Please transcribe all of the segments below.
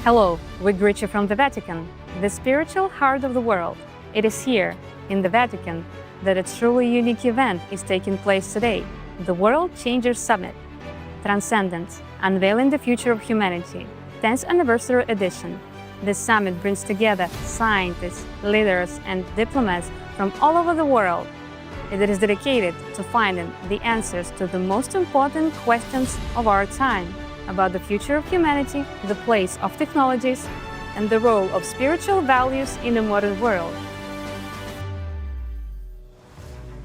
Hello, we greet you from the Vatican, the spiritual heart of the world. It is here, in the Vatican, that a truly unique event is taking place today, the World Changers Summit. Transcendence, Unveiling the Future of Humanity, 10th Anniversary Edition. This summit brings together scientists, leaders, and diplomats from all over the world. It is dedicated to finding the answers to the most important questions of our time about the future of humanity, the place of technologies, and the role of spiritual values in a modern world.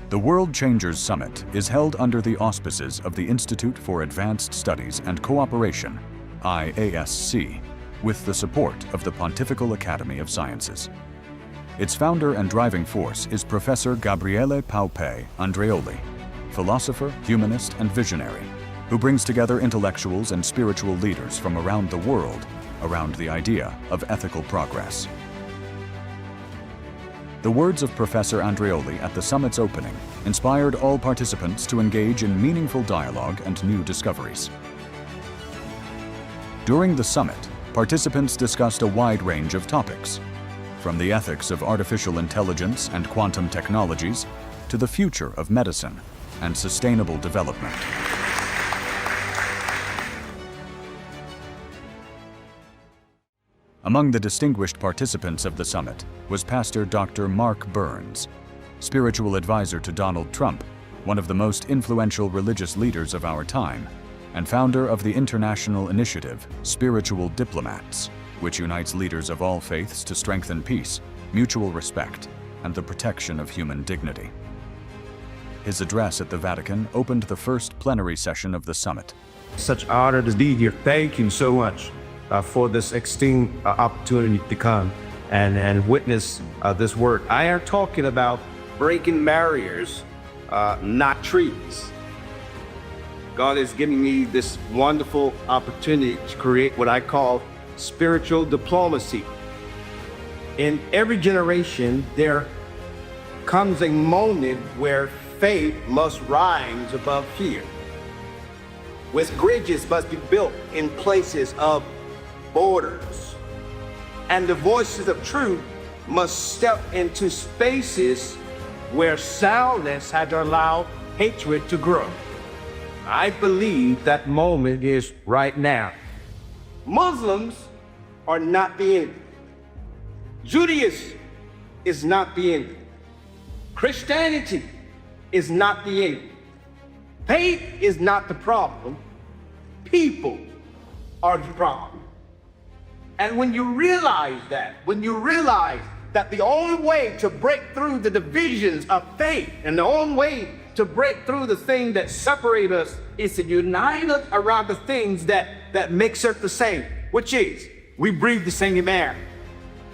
The World Changers Summit is held under the auspices of the Institute for Advanced Studies and Cooperation, IASC, with the support of the Pontifical Academy of Sciences. Its founder and driving force is Professor Gabriele Pao-Pei Andreoli, philosopher, humanist, and visionary, who brings together intellectuals and spiritual leaders from around the world around the idea of ethical progress. The words of Professor Andreoli at the summit's opening inspired all participants to engage in meaningful dialogue and new discoveries. During the summit, participants discussed a wide range of topics, from the ethics of artificial intelligence and quantum technologies to the future of medicine and sustainable development. Among the distinguished participants of the summit was Pastor Dr. Mark Burns, spiritual advisor to Donald Trump, one of the most influential religious leaders of our time, and founder of the international initiative Spiritual Diplomats, which unites leaders of all faiths to strengthen peace, mutual respect, and the protection of human dignity. His address at the Vatican opened the first plenary session of the summit. Such honor to be here. Thank you so much for this esteemed opportunity to come and witness this work. I am talking about breaking barriers, not trees. God is giving me this wonderful opportunity to create what I call spiritual diplomacy. In every generation, there comes a moment where faith must rise above fear, where bridges must be built in places of borders, and the voices of truth must step into spaces where silence had to allow hatred to grow. I believe that moment is right now. Muslims are not the enemy. Judaism is not the enemy. Christianity is not the enemy. Faith is not the problem. People are the problem. And when you realize that the only way to break through the divisions of faith and the only way to break through the thing that separates us is to unite us around the things that makes us the same, which is we breathe the same air.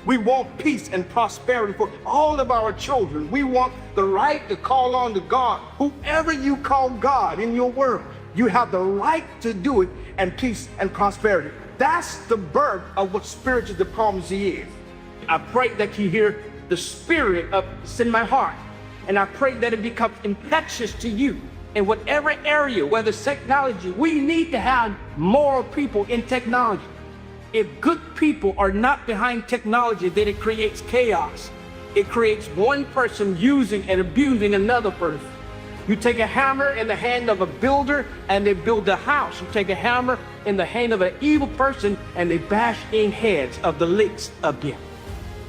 We want peace and prosperity for all of our children. We want the right to call on to God. Whoever you call God in your world, you have the right to do it, and peace and prosperity. That's the birth of what spiritual diplomacy is. I pray that you hear the spirit of this in my heart, and I pray that it becomes infectious to you in whatever area, whether it's technology. We need to have moral people in technology. If good people are not behind technology, then it creates chaos. It creates one person using and abusing another person. You take a hammer in the hand of a builder and they build a house. You take a hammer in the hand of an evil person and they bash in heads of the least of them.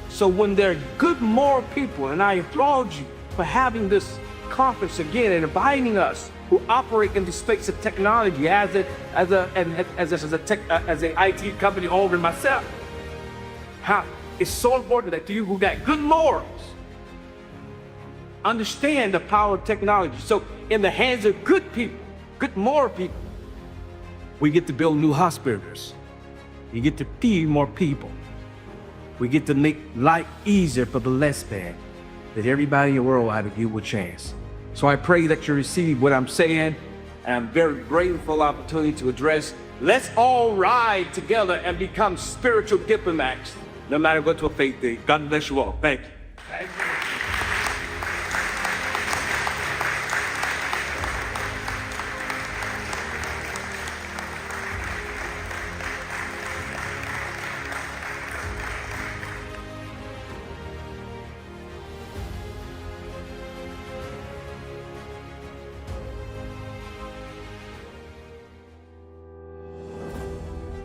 So when there are good moral people, and I applaud you for having this conference again and inviting us who operate in the space of technology as an IT company owner myself. It's so important that you who got good morals understand the power of technology. So in the hands of good people, good moral people, we get to build new hospitals. You get to feed more people. We get to make life easier for the less bad, that everybody in the world ought to give a chance. So I pray that you receive what I'm saying, and I'm very grateful for the opportunity to address. Let's all ride together and become spiritual diplomats, no matter what your faith is. God bless you all. Thank you. Thank you.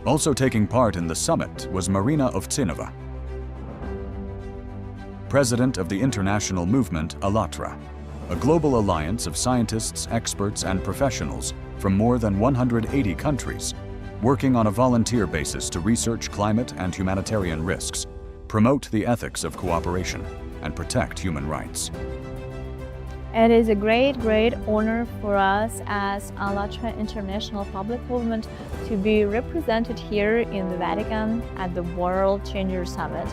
Also taking part in the summit was Marina Ovtsinova, president of the international movement АЛЛАТРA, a global alliance of scientists, experts, and professionals from more than 180 countries, working on a volunteer basis to research climate and humanitarian risks, promote the ethics of cooperation, and protect human rights. It is a great honor for us as АLLАТRA International Public Movement to be represented here in the Vatican at the World Changer Summit.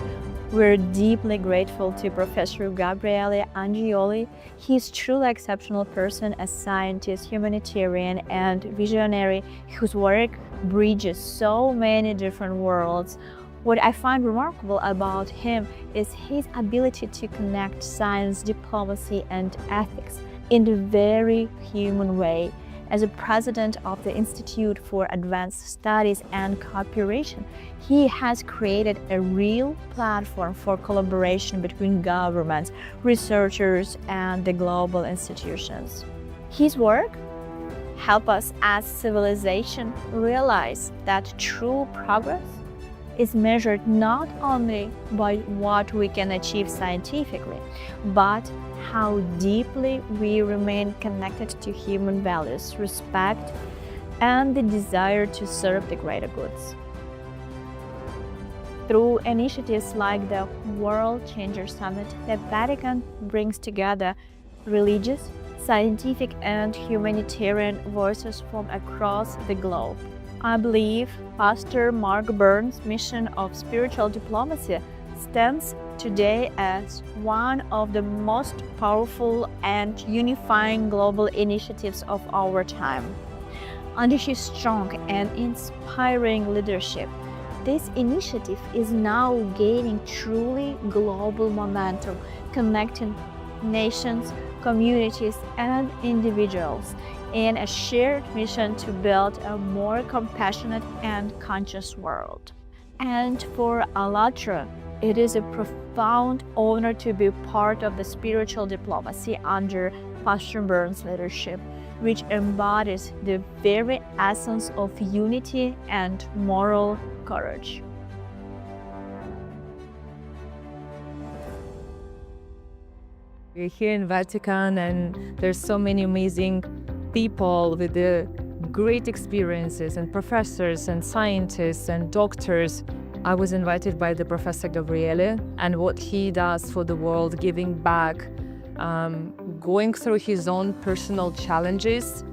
We're deeply grateful to Professor Gabriele Andreoli. He's truly exceptional person, a scientist, humanitarian, and visionary whose work bridges so many different worlds. What I find remarkable about him is his ability to connect science, diplomacy, and ethics in a very human way. As a president of the Institute for Advanced Studies and Cooperation, he has created a real platform for collaboration between governments, researchers, and the global institutions. His work helps us as civilization realize that true progress is measured not only by what we can achieve scientifically, but how deeply we remain connected to human values, respect, and the desire to serve the greater goods. Through initiatives like the World Changer Summit, the Vatican brings together religious, scientific, and humanitarian voices from across the globe. I believe Pastor Mark Burns' mission of spiritual diplomacy stands today as one of the most powerful and unifying global initiatives of our time. Under his strong and inspiring leadership, this initiative is now gaining truly global momentum, connecting nations, communities, and individuals in a shared mission to build a more compassionate and conscious world. And for АЛЛАТRA, it is a profound honor to be part of the spiritual diplomacy under Pastor Burns' leadership, which embodies the very essence of unity and moral courage. We're here in Vatican and there's so many amazing people with the great experiences, and professors and scientists and doctors. I was invited by the Professor Gabriele, and what he does for the world, giving back, going through his own personal challenges.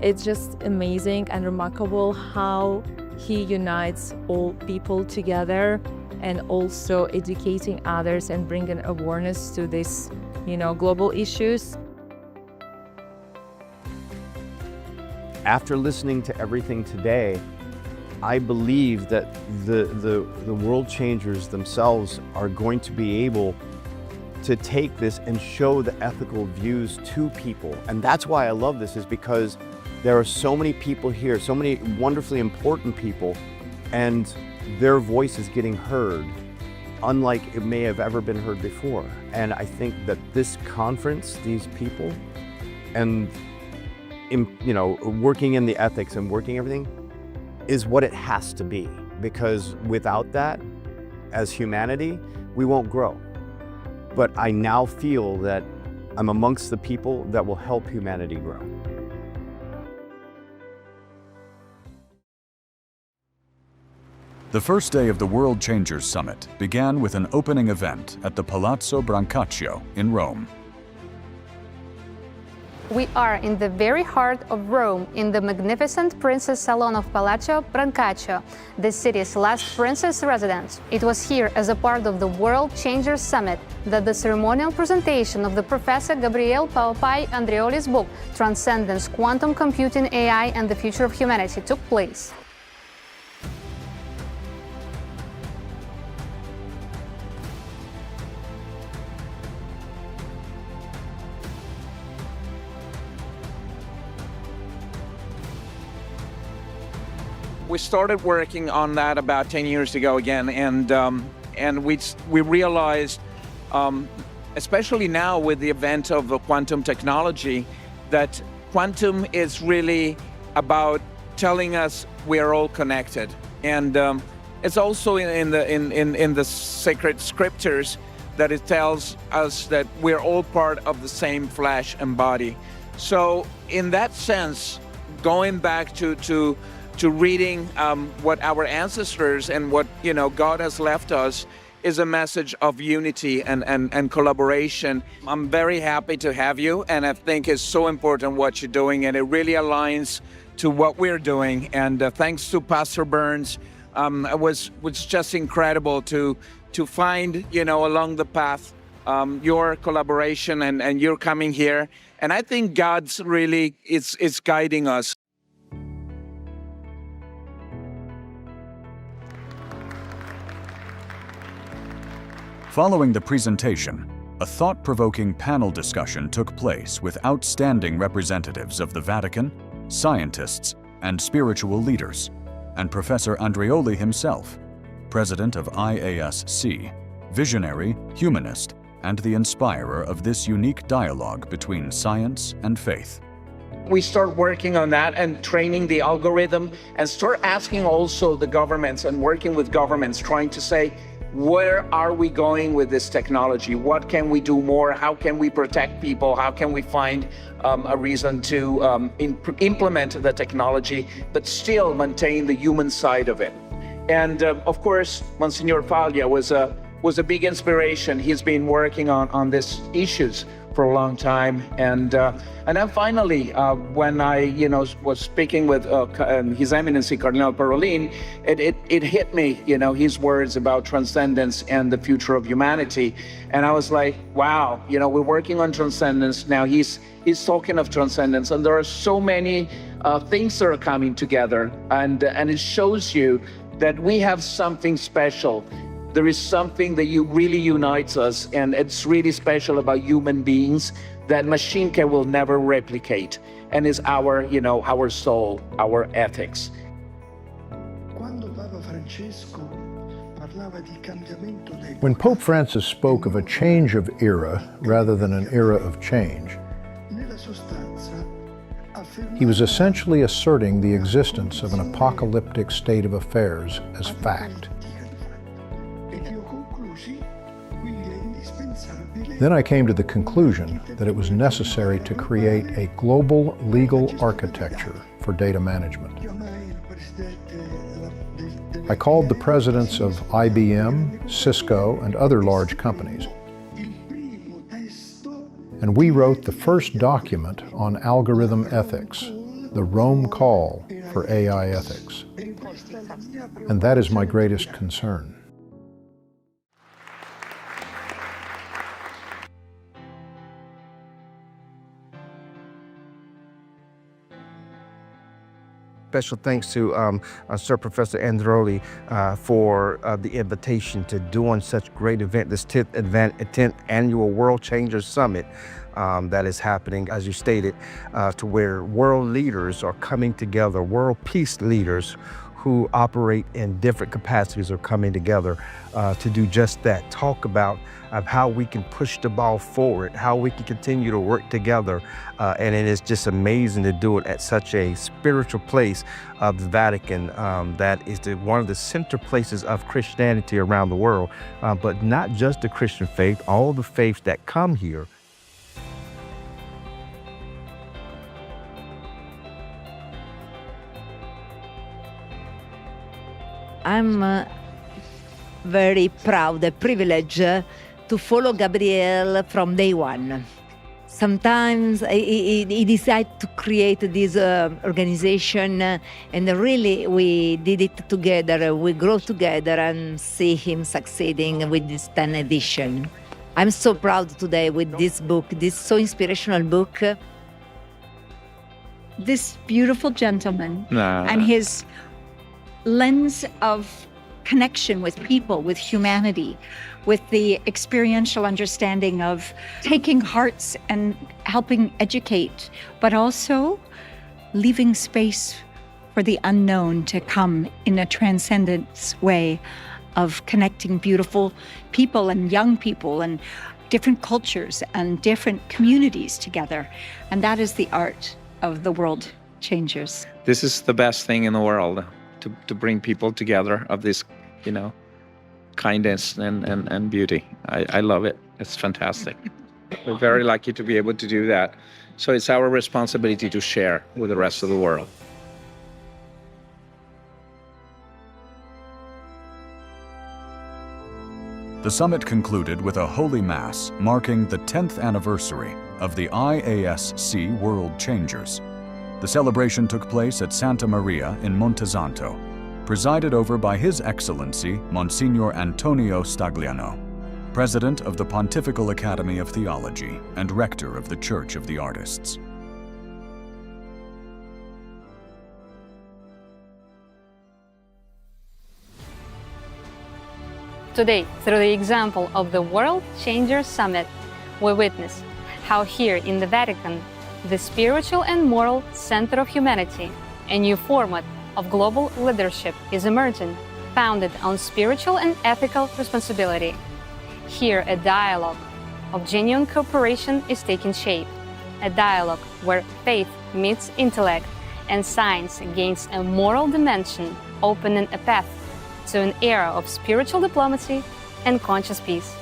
It's just amazing and remarkable how he unites all people together, and also educating others and bringing awareness to these, global issues. After listening to everything today, I believe that the world changers themselves are going to be able to take this and show the ethical views to people. And that's why I love this, is because there are so many people here, so many wonderfully important people, and their voice is getting heard, unlike it may have ever been heard before. And I think that this conference, these people, and working in the ethics and working everything is what it has to be, because without that, as humanity, we won't grow. But I now feel that I'm amongst the people that will help humanity grow. The first day of the World Changers Summit began with an opening event at the Palazzo Brancaccio in Rome. We are in the very heart of Rome, in the magnificent Princess Salon of Palazzo Brancaccio, the city's last princess residence. It was here, as a part of the World Changers Summit, that the ceremonial presentation of the Professor Gabriele Pao-Pei Andreoli's book, Transcendence, Quantum Computing, AI and the Future of Humanity, took place. We started working on that about 10 years ago again, and we realized, especially now with the advent of quantum technology, that quantum is really about telling us we are all connected. And it's also in the sacred scriptures that it tells us that we're all part of the same flesh and body. So in that sense, going back to reading what our ancestors and what God has left us is a message of unity and collaboration. I'm very happy to have you, and I think it's so important what you're doing, and it really aligns to what we're doing. And thanks to Pastor Burns, it was just incredible to find along the path your collaboration and you're coming here. And I think God's really is guiding us. Following the presentation, a thought-provoking panel discussion took place with outstanding representatives of the Vatican, scientists, and spiritual leaders, and Professor Andreoli himself, president of IASC, visionary, humanist, and the inspirer of this unique dialogue between science and faith. We start working on that and training the algorithm and start asking also the governments and working with governments, trying to say, where are we going with this technology? What can we do more? How can we protect people? How can we find a reason to implement the technology, but still maintain the human side of it? And of course, Monsignor Paglia was a big inspiration. He's been working on these issues for a long time. And then finally, when I was speaking with His Eminency Cardinal Parolin, it hit me, his words about transcendence and the future of humanity. And I was like, wow, we're working on transcendence now. He's talking of transcendence, and there are so many things that are coming together, and it shows you that we have something special. There is something that really unites us, and it's really special about human beings that machine will never replicate, and is our soul, our ethics. When Pope Francis spoke of a change of era rather than an era of change, he was essentially asserting the existence of an apocalyptic state of affairs as fact. Then I came to the conclusion that it was necessary to create a global legal architecture for data management. I called the presidents of IBM, Cisco, and other large companies, and we wrote the first document on algorithm ethics, the Rome Call for AI ethics. And that is my greatest concern. Special thanks to Sir Professor Andreoli for the invitation to doing such a great event, this 10th Annual World Changers Summit that is happening, as you stated, to where world leaders are coming together, world peace leaders who operate in different capacities are coming together to do just that, talk about how we can push the ball forward, how we can continue to work together. And it is just amazing to do it at such a spiritual place of the Vatican that is one of the center places of Christianity around the world, but not just the Christian faith, all the faiths that come here. I'm very proud and privileged to follow Gabriele from day one. Sometimes he decided to create this organization, and really we did it together. We grow together and see him succeeding with this 10th edition. I'm so proud today with this book, this so inspirational book. This beautiful gentleman and his lens of connection with people, with humanity, with the experiential understanding of taking hearts and helping educate, but also leaving space for the unknown to come in a transcendence way of connecting beautiful people and young people and different cultures and different communities together. And that is the art of the World Changers. This is the best thing in the world. to bring people together of this, kindness and beauty. I love it. It's fantastic. We're very lucky to be able to do that. So it's our responsibility to share with the rest of the world. The summit concluded with a Holy Mass marking the 10th anniversary of the IASC World Changers. The celebration took place at Santa Maria in Montesanto, presided over by His Excellency Monsignor Antonio Stagliano, President of the Pontifical Academy of Theology and Rector of the Church of the Artists. Today, through the example of the World Changers Summit, we witness how here in the Vatican, the spiritual and moral center of humanity, a new format of global leadership is emerging, founded on spiritual and ethical responsibility. Here, a dialogue of genuine cooperation is taking shape, a dialogue where faith meets intellect and science gains a moral dimension, opening a path to an era of spiritual diplomacy and conscious peace.